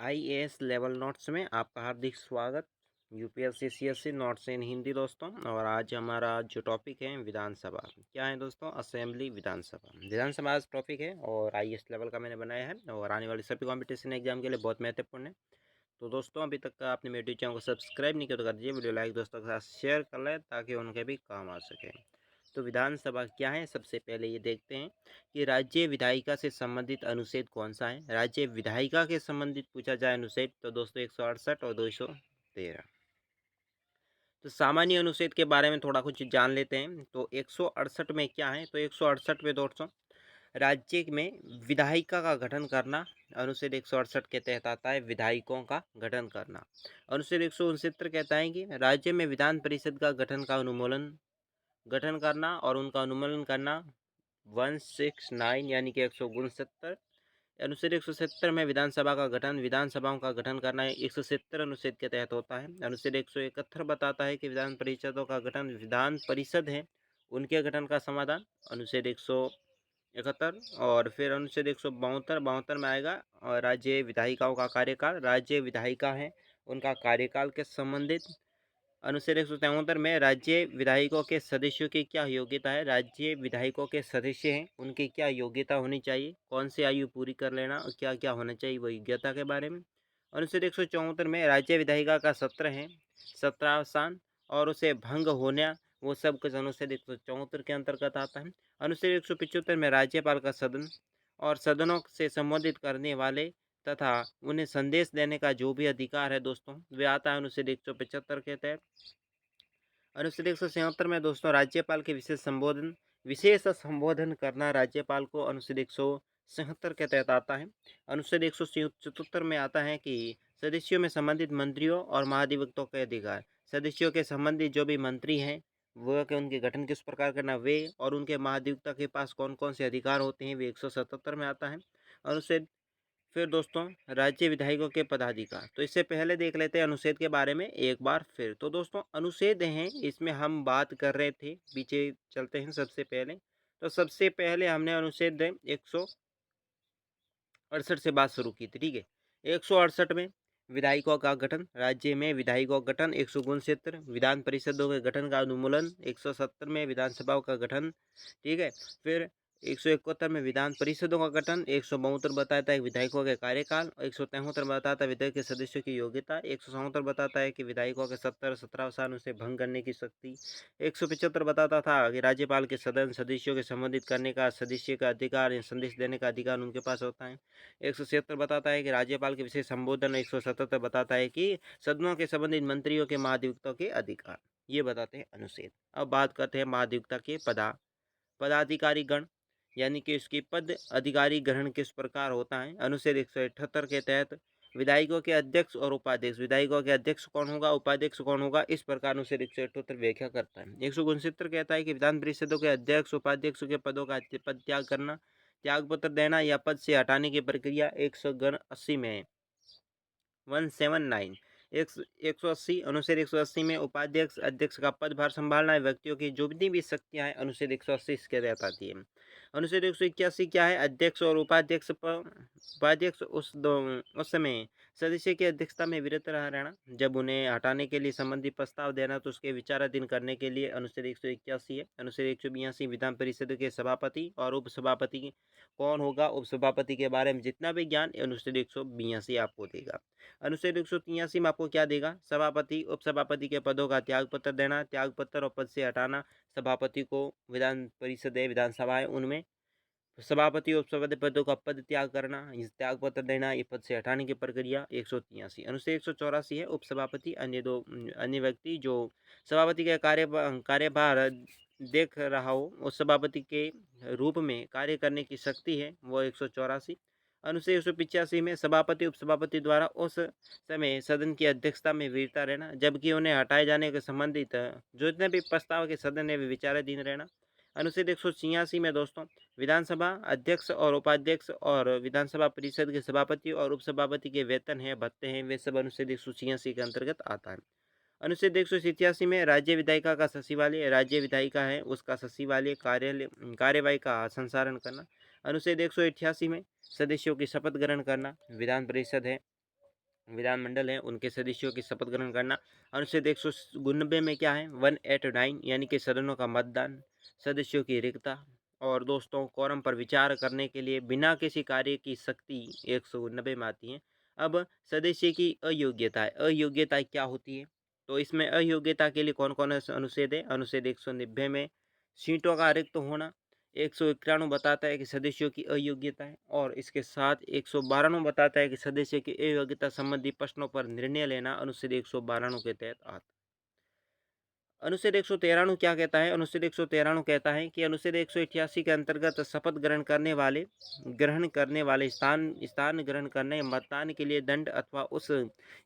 IAS level notes में आपका हार्दिक स्वागत। यूपीएससी सीएससी नोट्स इन हिंदी दोस्तों। और आज हमारा जो टॉपिक है विधानसभा क्या है दोस्तों, असेंबली विधानसभा आज टॉपिक है और आईएएस लेवल का मैंने बनाया है और आने वाले सभी कॉम्पिटिशन एग्जाम के लिए बहुत महत्वपूर्ण है। तो दोस्तों अभी तक आपने मेरे चैनल को सब्सक्राइब नहीं किया तो कर दीजिए, वीडियो लाइक दोस्तों के साथ शेयर कर लें ताकि उनके भी काम आ सके। तो विधानसभा क्या है, सबसे पहले ये देखते हैं कि राज्य विधायिका से संबंधित अनुच्छेद कौन सा है। राज्य विधायिका के संबंधित पूछा जाए अनुच्छेद तो दोस्तों 168 और 213। तो सामान्य अनुच्छेद के बारे में थोड़ा कुछ जान लेते हैं। तो 168 में क्या है, तो 168 में दोस्तों राज्य में विधायिका का गठन करना अनुच्छेद 168 के तहत आता है। विधायकों का गठन करना। अनुच्छेद 169 कहता है कि राज्य में विधान परिषद का गठन करना और उनका अनुमोदन करना 169 यानी कि 169। अनुच्छेद 170 में विधानसभा का गठन विधानसभाओं का गठन करना 170 अनुच्छेद के तहत होता है। अनुच्छेद 171 बताता है कि विधान परिषदों का गठन विधान परिषद है उनके गठन का समाधान अनुच्छेद 171। और फिर अनुच्छेद 172 में आएगा और राज्य विधायिकाओं का कार्यकाल। राज्य विधायिका है उनका कार्यकाल के संबंधित अनुच्छेद 173 में राज्य विधायकों के सदस्यों की क्या योग्यता है। राज्य विधायकों के सदस्य हैं उनकी क्या योग्यता होनी चाहिए, कौन सी आयु पूरी कर लेना और क्या क्या होना चाहिए वो योग्यता के बारे में। अनुच्छेद 174 में राज्य विधायिका का सत्र है सत्रावसान और उसे भंग होना वो सब कुछ अनुच्छेद 174 के अंतर्गत आता है। अनुच्छेद 175 में राज्यपाल का सदन और सदनों से संबोधित करने वाले तथा उन्हें संदेश देने का जो भी अधिकार है दोस्तों वे आता है अनुच्छेद 175 के तहत। अनुच्छेद 176 में दोस्तों राज्यपाल के विशेष संबोधन करना राज्यपाल को अनुच्छेद 176 के तहत आता है। अनुच्छेद 177 में आता है कि सदस्यों में संबंधित मंत्रियों और महाधिवक्तों के अधिकार। सदस्यों के संबंधित जो भी मंत्री हैं वह के उनके गठन किस प्रकार करना वे और उनके महाधिवक्ता के पास कौन कौन से अधिकार होते हैं वे 177 में आता है। अनुच्छेद फिर दोस्तों राज्य विधायकों के पदाधिकार। तो इससे पहले देख लेते हैं अनुच्छेद के बारे में एक बार फिर। तो दोस्तों अनुच्छेद हैं इसमें हम बात कर रहे थे, पीछे चलते हैं। सबसे पहले तो सबसे पहले हमने अनुच्छेद 168 से बात शुरू की थी, ठीक है। 168 में विधायकों का गठन, राज्य में विधायकों का गठन। 169 विधान परिषदों के गठन का अनुमूलन। 170 में विधानसभाओं का गठन, ठीक है। फिर 171 में विधान परिषदों का गठन। 172 बताता है विधायकों के कार्यकाल। 173 बताता है विधायक के सदस्यों की योग्यता। 174 बताता है कि विधायकों के सत्रावसान उसे भंग करने की शक्ति। 175 बताता था कि राज्यपाल के सदन सदस्यों के संबोधित करने का सदस्य का अधिकार या संदेश देने का अधिकार उनके पास होता है। 176 बताता है कि राज्यपाल के विशेष संबोधन। 177 बताता है कि सदनों के संबंधित मंत्रियों के महाधिवक्ता के अधिकार। ये बताते हैं अनुच्छेद। अब बात करते हैं महाधिवक्ता के पदाधिकारी गण यानी कि इसकी पद अधिकारी ग्रहण किस प्रकार होता है। अनुच्छेद 178 के तहत विधायकों के अध्यक्ष और उपाध्यक्ष। विधायकों के अध्यक्ष कौन होगा, उपाध्यक्ष कौन होगा, इस प्रकार अनुच्छेद 178 व्याख्या करता है। 169 कहता है कि विधान परिषदों के अध्यक्ष उपाध्यक्ष के पदों का पद त्याग करना, त्याग पत्र देना या पद से हटाने की प्रक्रिया 180 में है। 179 180 अनुच्छेद 180 में उपाध्यक्ष अध्यक्ष का पदभार संभालना है। व्यक्तियों की जो भी शक्तियां हैं अनुच्छेद 180 इसके तहत आती है। अनुच्छेद 181 क्या है, अध्यक्ष और उपाध्यक्ष उस समय सदस्य की अध्यक्षता में विरत रहना, जब उन्हें हटाने के लिए संबंधी प्रस्ताव देना तो उसके विचाराधीन करने के लिए अनुच्छेद 181 है। अनुच्छेद 182 विधान परिषद के सभापति और उपसभापति कौन होगा, उपसभापति के बारे में जितना भी ज्ञान अनुच्छेद 182 आपको देगा। अनुच्छेद 183 में आपको क्या देगा, सभापति उपसभापति के पदों का त्याग पत्र देना, त्याग पत्र और पद से हटाना। सभापति को विधान परिषद है विधानसभा है उनमें सभापति उपसभापति पदों का पद त्याग करना, इस त्याग पत्र देना, ये पद से हटाने की प्रक्रिया 183। अनुच्छेद 184 है उपसभापति अन्य व्यक्ति जो सभापति का कार्यभार देख रहा हो उस सभापति के रूप में कार्य करने की शक्ति है वो 184। अनुच्छेद 185 में सभापति उपसभापति द्वारा उस समय सदन की अध्यक्षता में वीरता रहना, जबकि उन्हें हटाए जाने के संबंधित जो जितने भी प्रस्ताव के सदन है वे विचाराधीन रहना। अनुच्छेद 186 में दोस्तों विधानसभा अध्यक्ष और उपाध्यक्ष और विधानसभा परिषद के सभापति और उपसभापति के वेतन है भत्ते हैं वे सब अनुच्छेद 186 के अंतर्गत आता है। अनुच्छेद 187 में राज्य विधायिका का सचिवालय, राज्य विधायिका है उसका सचिवालय कार्यवाही का संचालन करना। अनुच्छेद 188 में सदस्यों की शपथ ग्रहण करना, विधान परिषद है विधानमंडल हैं उनके सदस्यों की शपथ ग्रहण करना। अनुच्छेद 190 में क्या है 189 यानी कि सदनों का मतदान, सदस्यों की रिक्तता और दोस्तों कोरम पर विचार करने के लिए बिना किसी कार्य की शक्ति 190 में आती है। अब सदस्य की अयोग्यता है, अयोग्यता क्या होती है तो इसमें अयोग्यता के लिए कौन कौन अनुच्छेद है। अनुच्छेद 190 में सीटों का रिक्त होना, 191 बताता है कि सदस्यों की अयोग्यता है और इसके साथ 192 बताता है कि सदस्य की अयोग्यता संबंधी प्रश्नों पर निर्णय लेना अनुच्छेद 192 के तहत आता है। अनुच्छेद 193 क्या कहता है। अनुच्छेद 193 कहता है कि अनुच्छेद 188 के अंतर्गत शपथ ग्रहण करने वाले स्थान ग्रहण करने मतदान के लिए दंड अथवा उस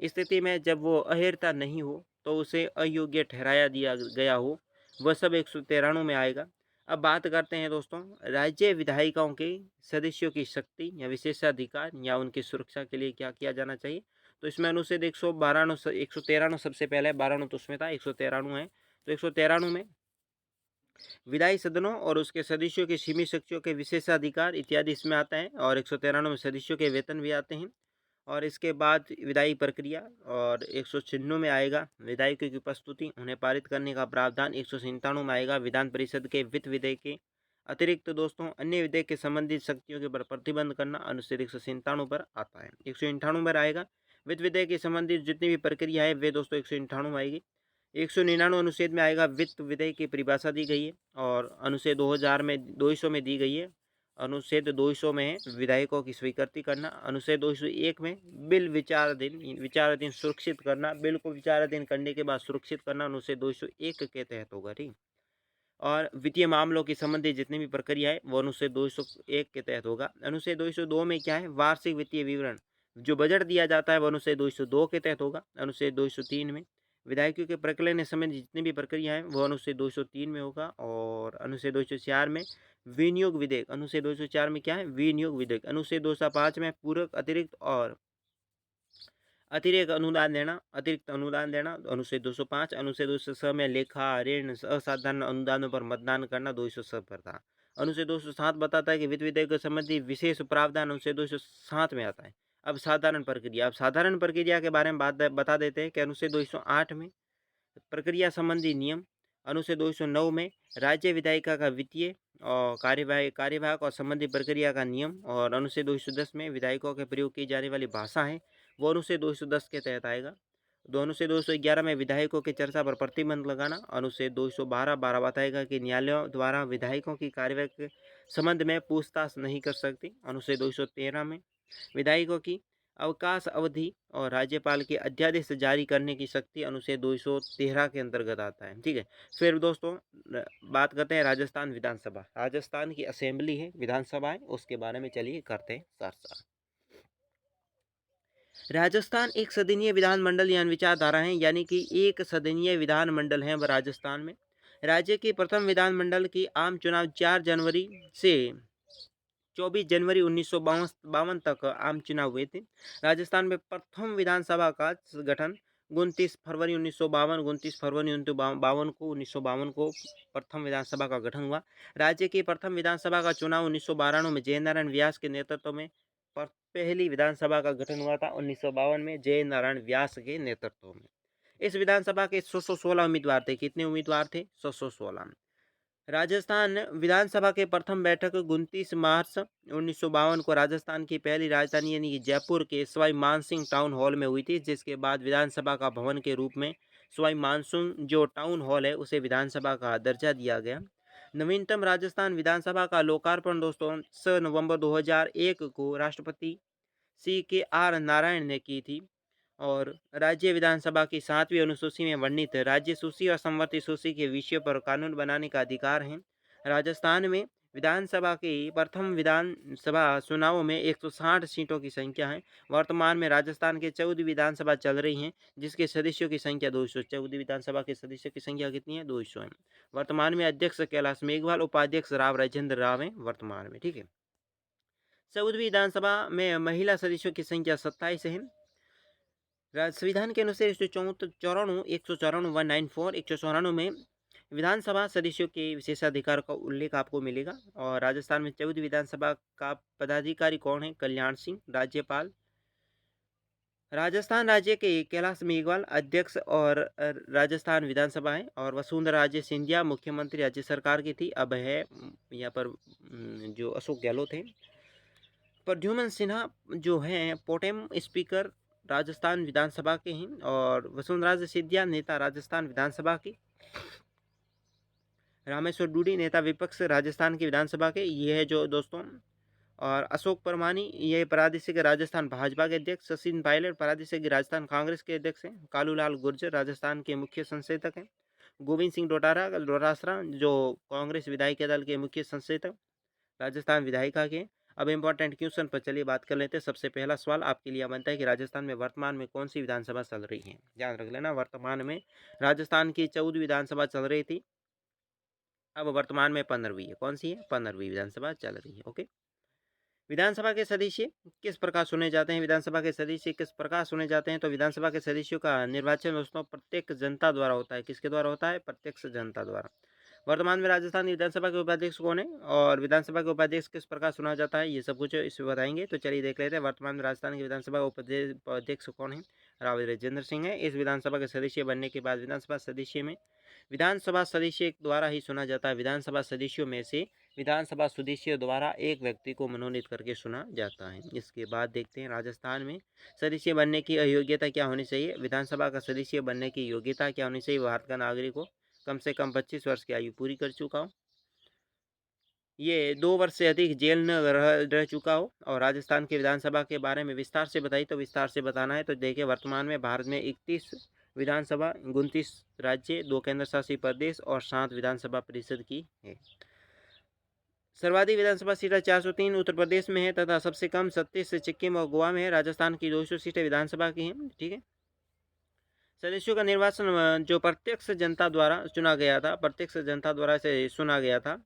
स्थिति में जब वो अहर्ता नहीं हो तो उसे अयोग्य ठहराया दिया गया हो, वह सब 193 में आएगा। अब बात करते हैं दोस्तों राज्य विधायिकाओं के सदस्यों की शक्ति या विशेषाधिकार या उनकी सुरक्षा के लिए क्या किया जाना चाहिए। तो इसमें अनुच्छेद 113 सबसे पहले 12 तो उसमें था, 193 है। तो 193 में विधायी सदनों और उसके सदस्यों की सीमित शक्तियों के विशेषाधिकार इत्यादि इसमें आता है और 193 में सदस्यों के वेतन भी आते हैं। और इसके बाद विधायी प्रक्रिया और 196 में आएगा विधायकों की प्रस्तुति उन्हें पारित करने का प्रावधान। 197 में आएगा विधान परिषद के वित्त विधेयक के अतिरिक्त दोस्तों अन्य विधेयक के संबंधित शक्तियों के पर प्रतिबंध करना अनुच्छेद 197 पर आता है। 198 पर आएगा वित्त विधेयक के संबंधित जितनी भी प्रक्रिया है वे दोस्तों 198 आएगी। 199 अनुच्छेद में आएगा वित्त विधेयक की परिभाषा दी गई है और अनुच्छेद 200 में दी गई है। अनुच्छेद 200 में है विधायकों की स्वीकृति करना। अनुच्छेद 201 में बिल विचाराधीन सुरक्षित करना, बिल को विचाराधीन करने के बाद सुरक्षित करना अनुच्छेद 201 के तहत होगा। ठीक, और वित्तीय मामलों की संबंधित जितनी भी प्रक्रिया है वो अनुच्छेद 201 के तहत होगा। अनुच्छेद 202 में क्या है वार्षिक वित्तीय विवरण जो बजट दिया जाता है वो अनुच्छेद 202 के तहत होगा। अनुच्छेद 203 में विधायकों के प्रकलन संबंधी जितनी भी प्रक्रिया है वो अनुच्छेद 203 में होगा। और अनुच्छेद 204 में विनियोग विधेयक, अनुच्छेद 204 में क्या है विनियोग विधेयक। अनुच्छेद 205 में पूरक अतिरिक्त अनुदान देना अनुच्छेद 205। अनुच्छेद 206 में लेखा ऋण असाधारण अनुदानों पर मतदान करना 207 पर था। अनुच्छेद 207 बताता है कि वित्त विधेयक संबंधी विशेष प्रावधान अनुच्छेद 207 में आता है। अब साधारण प्रक्रिया के बारे में बता देते हैं कि अनुच्छेद 208 में प्रक्रिया संबंधी नियम, अनुच्छेद 209 में राज्य विधायिका का वित्तीय और कार्यवाहक और संबंधी प्रक्रिया का नियम और अनुच्छेद 210 में विधायकों के प्रयोग की जाने वाली भाषा है वो अनुच्छेद 210 के तहत आएगा। अनुच्छेद 211 में विधायकों की चर्चा पर प्रतिबंध लगाना। अनुच्छेद 212 बताएगा कि न्यायालयों द्वारा विधायकों की कार्यवाही के संबंध में पूछताछ नहीं कर सकती। अनुच्छेद 213 में विधायकों की अवकाश अवधि और राज्यपाल के अध्यादेश जारी करने की शक्ति अनुच्छेद 213 के अंतर्गत आता है। ठीक है, फिर दोस्तों बात करते हैं राजस्थान विधानसभा। राजस्थान की असेंबली है, विधानसभा है, उसके बारे में चलिए करते हैं चर्चा। राजस्थान एक सदनीय विधानमंडल यानी विचारधारा है, यानी कि एक सदनीय विधानमंडल है राजस्थान में। राज्य के प्रथम विधानमंडल की आम चुनाव 4 जनवरी से 24 जनवरी 1952 तक आम चुनाव हुए थे। राजस्थान में प्रथम विधानसभा का गठन 29 फरवरी 1952 को प्रथम विधानसभा का गठन हुआ। राज्य की प्रथम विधानसभा का चुनाव 1992 में जय नारायण व्यास के नेतृत्व में पहली विधानसभा का गठन हुआ था 1952 में जय नारायण व्यास के नेतृत्व में। इस विधानसभा के 116 उम्मीदवार थे। कितने उम्मीदवार थे 116। राजस्थान विधानसभा के प्रथम बैठक 29 मार्च 1952 को राजस्थान की पहली राजधानी यानी कि जयपुर के सवाई मानसिंह टाउन हॉल में हुई थी, जिसके बाद विधानसभा का भवन के रूप में सवाई मानसिंह जो टाउन हॉल है उसे विधानसभा का दर्जा दिया गया। नवीनतम राजस्थान विधानसभा का लोकार्पण दोस्तों 6 नवंबर 2001 को राष्ट्रपति CKR नारायण ने की थी। और राज्य विधानसभा की 7वीं अनुसूची में वर्णित राज्य सूची और संवर्ती सूची के विषय पर कानून बनाने का अधिकार है। राजस्थान में विधानसभा के प्रथम विधानसभा चुनावों में 160 सीटों की संख्या है। वर्तमान में राजस्थान के 14 विधानसभा चल रही हैं, जिसके सदस्यों की संख्या 200। 14 विधानसभा के सदस्यों की संख्या कितनी है 200 है। वर्तमान में अध्यक्ष कैलाश मेघवाल, उपाध्यक्ष राव राजेंद्र राव हैं वर्तमान में। ठीक है, 14वीं विधानसभा में महिला सदस्यों की संख्या 27 है। संविधान के अनुसार 194 में विधानसभा सदस्यों के विशेषाधिकार का उल्लेख आपको मिलेगा। और राजस्थान में 14वीं विधानसभा का पदाधिकारी कौन है कल्याण सिंह। राज्यपाल राजस्थान राज्य के कैलाश मेघवाल अध्यक्ष और राजस्थान विधानसभा है, और वसुंधरा राजे सिंधिया मुख्यमंत्री राज्य सरकार की थी। अब है यहाँ पर जो अशोक गहलोत हैं। प्रद्युमन सिन्हा जो हैं पोटेम स्पीकर राजस्थान विधानसभा के हैं, और वसुंधरा राजे सिंधिया नेता राजस्थान विधानसभा की। रामेश्वर डूडी नेता विपक्ष राजस्थान की विधानसभा के, ये है जो दोस्तों। और अशोक परमानी ये प्रादेशिक राजस्थान भाजपा के अध्यक्ष। सचिन पायलट प्रादेशिक राजस्थान कांग्रेस के अध्यक्ष हैं। कालूलाल गुर्जर राजस्थान के मुख्य संसदक हैं। गोविंद सिंह डोटासरा जो कांग्रेस विधायिका दल के मुख्य संसदक राजस्थान विधायिका के। अब इंपॉर्टेंट क्वेश्चन पर चलिए बात कर लेते हैं। सबसे पहला सवाल आपके लिए बनता है कि राजस्थान में वर्तमान में कौन सी विधानसभा चल रही है। ध्यान रख लेना, वर्तमान में राजस्थान की 14 विधानसभा चल रही थी, अब वर्तमान में 15वीं है। कौन सी है? 15वीं विधानसभा चल रही है। ओके। विधानसभा के सदस्य किस प्रकार चुने जाते हैं? विधानसभा के सदस्य किस प्रकार चुने जाते हैं? तो विधानसभा के सदस्यों का निर्वाचन दोस्तों प्रत्येक जनता द्वारा होता है। किसके द्वारा होता है? प्रत्यक्ष जनता द्वारा। वर्तमान में राजस्थान विधानसभा के उपाध्यक्ष कौन है, और विधानसभा के उपाध्यक्ष किस प्रकार चुना जाता है, ये सब कुछ इसमें बताएंगे। तो चलिए देख लेते हैं वर्तमान में राजस्थान की विधानसभा का उपाध्यक्ष कौन है। राव राजेंद्र सिंह है। इस विधानसभा के सदस्य बनने के बाद विधानसभा सदस्य द्वारा ही चुना जाता है। विधानसभा सदस्यों में से विधानसभा सदस्यों द्वारा एक व्यक्ति को मनोनीत करके चुना जाता है। इसके बाद देखते हैं राजस्थान में सदस्य बनने की योग्यता क्या होनी चाहिए। विधानसभा का सदस्य बनने की योग्यता क्या होनी चाहिए? भारत का नागरिक हो, कम से कम 25 वर्ष की आयु पूरी कर चुका हो, ये 2 वर्ष से अधिक जेल न रह चुका हो, और राजस्थान की विधानसभा के बारे में विस्तार से बताइए। तो विस्तार से बताना है तो देखिए वर्तमान में भारत में 31 विधानसभा, 29 राज्य, 2 केंद्र शासित प्रदेश और 7 विधानसभा परिषद की है। सर्वाधिक विधानसभा सीटें 403 उत्तर प्रदेश में है, तथा सबसे कम 37 सिक्किम और गोवा में है। राजस्थान की 200 सीटें विधानसभा की हैं। ठीक है। सदस्यों का निर्वाचन जो प्रत्यक्ष जनता द्वारा चुना गया था, प्रत्यक्ष जनता द्वारा से चुना गया था।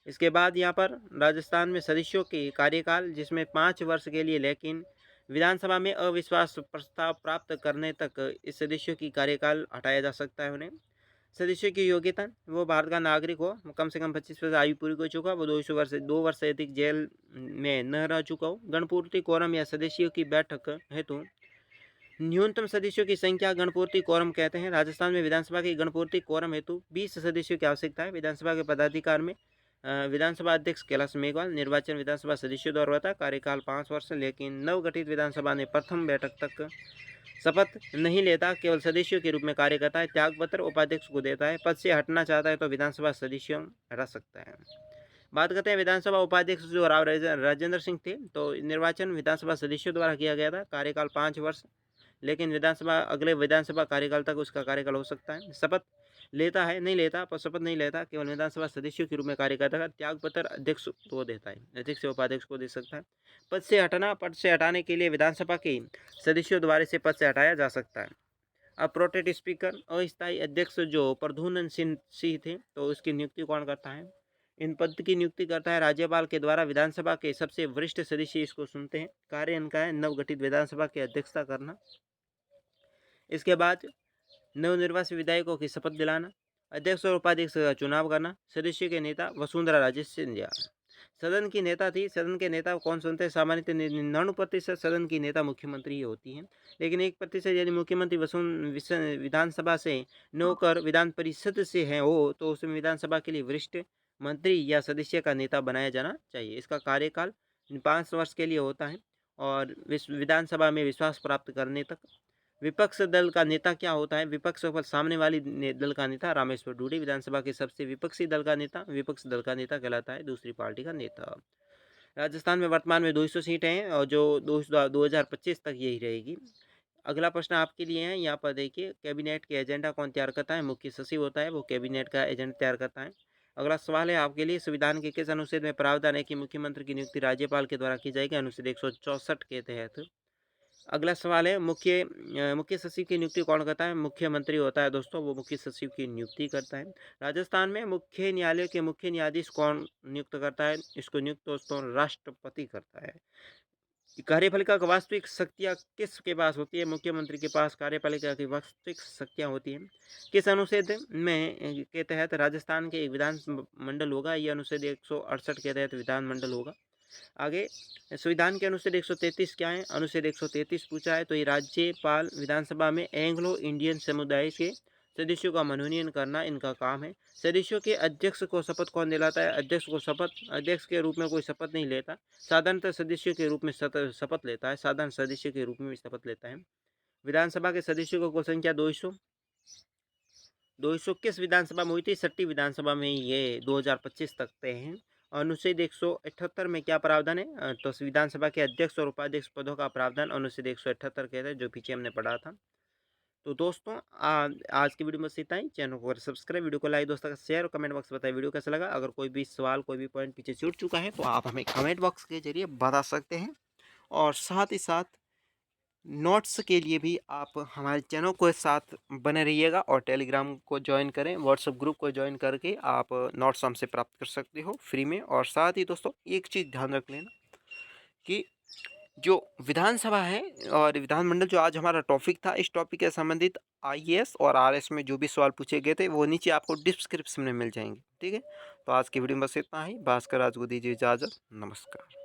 इसके बाद यहाँ पर राजस्थान में सदस्यों के कार्यकाल जिसमें 5 वर्ष के लिए, लेकिन विधानसभा में अविश्वास प्रस्ताव प्राप्त करने तक इस सदस्यों की कार्यकाल हटाया जा सकता है। उन्हें सदस्यों की योग्यता, वो भारत का नागरिक हो, कम से कम 25 वर्ष आयु पूरी हो चुका, वो 2 वर्ष से अधिक जेल में न रह चुका हो। गणपूर्ति कोरम या सदस्यों की बैठक हेतु न्यूनतम सदस्यों की संख्या गणपूर्ति कोरम कहते हैं। राजस्थान में विधानसभा की गणपूर्ति कोरम हेतु 20 सदस्यों की आवश्यकता है। विधानसभा के पदाधिकार में विधानसभा अध्यक्ष कैलाश मेघवाल। निर्वाचन विधानसभा सदस्यों द्वारा होता है, कार्यकाल 5 वर्ष। लेकिन नवगठित विधानसभा ने प्रथम बैठक तक शपथ नहीं लेता, केवल सदस्यों के रूप में कार्य करता है। त्यागपत्र उपाध्यक्ष को देता है। पद से हटना चाहता है तो विधानसभा सदस्यों रह सकता है। बात करते हैं विधानसभा उपाध्यक्ष जो राव राजेंद्र सिंह थे, तो निर्वाचन विधानसभा सदस्यों द्वारा किया गया था, कार्यकाल 5 वर्ष। लेकिन अगले विधानसभा कार्यकाल तक उसका कार्यकाल हो सकता है। शपथ लेता है, नहीं लेता, पर शपथ नहीं लेता, केवल विधानसभा सदस्यों के रूप में कार्य करता है। त्यागपत्र अध्यक्ष को देता है, अध्यक्ष उपाध्यक्ष को दे सकता है। पद से हटाना, पद से हटाने के लिए विधानसभा के सदस्यों द्वारा से पद से हटाया जा सकता है। अब प्रोटेट स्पीकर अस्थायी अध्यक्ष जो प्रद्युमन सिंह थे, तो उसकी नियुक्ति कौन करता है? इन पद की नियुक्ति करता है राज्यपाल के द्वारा। विधानसभा के सबसे वरिष्ठ सदस्य इसको सुनते हैं। कार्य इनका है नवगठित विधानसभा की अध्यक्षता करना। इसके बाद नवनिर्वाचित विधायकों की शपथ दिलाना, अध्यक्ष और उपाध्यक्ष का चुनाव करना। सदस्य के नेता वसुंधरा राजे सिंधिया सदन की नेता थी। सदन के नेता कौन सुनते हैं? सामान्यतः 99% सदन की नेता मुख्यमंत्री ही होती हैं, लेकिन 1% यदि मुख्यमंत्री विधानसभा से न होकर विधान परिषद से है हो, तो उसमें विधानसभा के लिए वरिष्ठ मंत्री या सदस्य का नेता बनाया जाना चाहिए। इसका कार्यकाल 5 वर्ष के लिए होता है, और विधानसभा में विश्वास प्राप्त करने तक। विपक्ष दल का नेता क्या होता है? विपक्ष पर सामने वाली दल का नेता रामेश्वर डूडी विधानसभा के सबसे विपक्षी दल का नेता, विपक्ष दल का नेता कहलाता है, दूसरी पार्टी का नेता। राजस्थान में वर्तमान में 200 सीटें हैं, और जो 2025 तक यही रहेगी। अगला प्रश्न आपके लिए है, यहाँ पर देखिए कैबिनेट के एजेंडा कौन तैयार करता है? मुख्य सचिव होता है, वो कैबिनेट का एजेंडा तैयार करता है। अगला सवाल है आपके लिए, संविधान के किस अनुच्छेद में प्रावधान है कि मुख्यमंत्री की नियुक्ति राज्यपाल के द्वारा की जाएगी? अनुच्छेद 164 के तहत। अगला सवाल है मुख्य सचिव की नियुक्ति कौन करता है? मुख्यमंत्री होता है दोस्तों, वो मुख्य सचिव की नियुक्ति करता है। राजस्थान में मुख्य न्यायालय के मुख्य न्यायाधीश कौन नियुक्त करता है? इसको नियुक्त दोस्तों राष्ट्रपति करता है। कार्यपालिका की वास्तविक शक्तियाँ किसके पास होती है? मुख्यमंत्री के पास कार्यपालिका की वास्तविक शक्तियाँ होती हैं। किस अनुच्छेद में के तहत राजस्थान के एक विधान मंडल होगा? ये अनुच्छेद 168 के तहत विधानमंडल होगा। आगे संविधान के अनुच्छेद 133 क्या है? अनुच्छेद 133 पूछा है तो ये राज्यपाल विधानसभा में एंग्लो इंडियन समुदाय के सदस्यों का मनोनयन करना इनका काम है। सदस्यों के अध्यक्ष को शपथ कौन दिलाता है? अध्यक्ष को शपथ अध्यक्ष के रूप में कोई शपथ नहीं लेता, साधारणतः सदस्यों के रूप में शपथ लेता है, साधारण सदस्य के रूप में शपथ लेता है। विधानसभा के सदस्यों को कुल संख्या 200 किस विधानसभा में हुई थी? 60 विधानसभा में ये 2025 तक तय हैं। अनुच्छेद 178 में क्या प्रावधान है? तो विधानसभा के अध्यक्ष और उपाध्यक्ष पदों का प्रावधान अनुच्छेद 178 कहते हैं, जो पीछे हमने पढ़ा था। तो दोस्तों आज की वीडियो में बस इतना ही। चैनल को सब्सक्राइब, वीडियो को लाइक, दोस्तों का शेयर और कमेंट बॉक्स में बताइए वीडियो कैसा लगा। अगर कोई भी सवाल, कोई भी पॉइंट पीछे छूट चुका है तो आप हमें कमेंट बॉक्स के जरिए बता सकते हैं। और साथ ही साथ नोट्स के लिए भी आप हमारे चैनल के साथ बने रहिएगा और टेलीग्राम को ज्वाइन करें, व्हाट्सएप ग्रुप को ज्वाइन करके आप नोट्स हमसे प्राप्त कर सकते हो फ्री में। और साथ ही दोस्तों एक चीज़ ध्यान रख लेना कि जो विधानसभा है और विधानमंडल, जो आज हमारा टॉपिक था, इस टॉपिक के संबंधित आईएएस और आरएस में जो भी सवाल पूछे गए थे वो नीचे आपको डिस्क्रिप्शन में मिल जाएंगे। ठीक है, तो आज की वीडियो में बस इतना ही। भास्कर राज को दीजिए इजाज़त। नमस्कार।